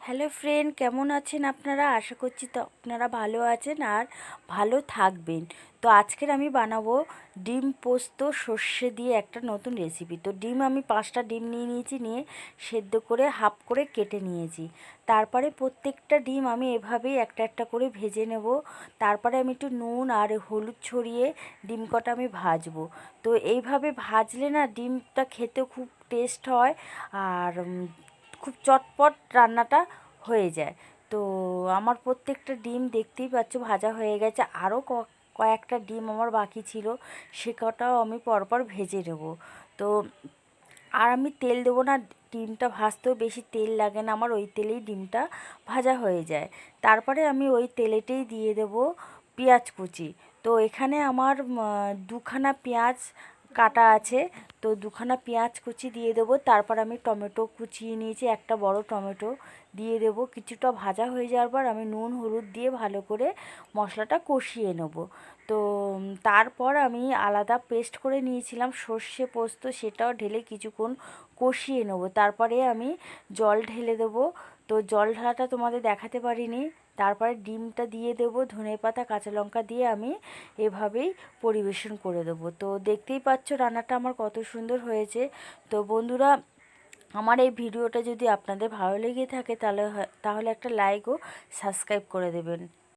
Hello friend, কেমন আছেন আপনারা? আশা করছি তো আপনারা ভালো আছেন আর ভালো থাকবেন। তো আজকের আমি বানাবো ডিম পোস্ত সর্ষে দিয়ে একটা নতুন রেসিপি। তো ডিম আমি 5টা ডিম নিয়ে নিয়েছি, নিয়ে সেদ্ধ করে হাফ করে কেটে নিয়েছি। তারপরে প্রত্যেকটা ডিম আমি এভাবেই একটা একটা করে ভেজে নেব। তারপরে আমি একটু নুন আর হলুদ ছড়িয়ে ডিম কটা আমি ভাজবো। তো এইভাবে ভাজলে না ডিমটা খেতে খুব টেস্ট হয় আর খুব চটপট রান্নাটা হয়ে যায়। তো আমার প্রত্যেকটা ডিম দেখতেই পাচ্ছ ভাজা হয়ে গেছে। আরও কয়েকটা ডিম আমার বাকি ছিল, সে কটাও আমি পরপর ভেজে নেব। তো আর আমি তেল দেবো না, ডিমটা ভাজতেও বেশি তেল লাগে না আমার, ওই তেলেই ডিমটা ভাজা হয়ে যায়। তারপরে আমি ওই তেলেতেই দিয়ে দেব পেঁয়াজ কুচি। তো এখানে আমার দুখানা পেঁয়াজ কাটা আছে, তো দুখানা পেঁয়াজ কুচি দিয়ে দেবো। তারপর আমি টমেটো কুচিয়ে নিয়েছি, একটা বড় টমেটো দিয়ে দেবো। কিছুটা ভাজা হয়ে যাওয়ার পর আমি নুন হলুদ দিয়ে ভালো করে মশলাটা কষিয়ে নেব। তো তারপর আমি আলাদা পেস্ট করে নিয়েছিলাম সর্ষে পোস্ত, সেটাও ঢেলে কিছুক্ষণ কষিয়ে নেব। তারপরে আমি জল ঢেলে দেবো। তো জল ঢালাটা তোমাদের দেখাতে পারিনি। তারপরে ডিমটা দিয়ে দেবো, ধনেপাতা কাঁচা লঙ্কা দিয়ে আমি এভাবেই পরিবেশন করে দেবো। তো দেখতেই পাচ্ছ রান্নাটা আমার কত সুন্দর হয়েছে। তো বন্ধুরা, আমার এই ভিডিওটা যদি আপনাদের ভালো লেগে থাকে তাহলে একটা লাইক ও সাবস্ক্রাইব করে দেবেন।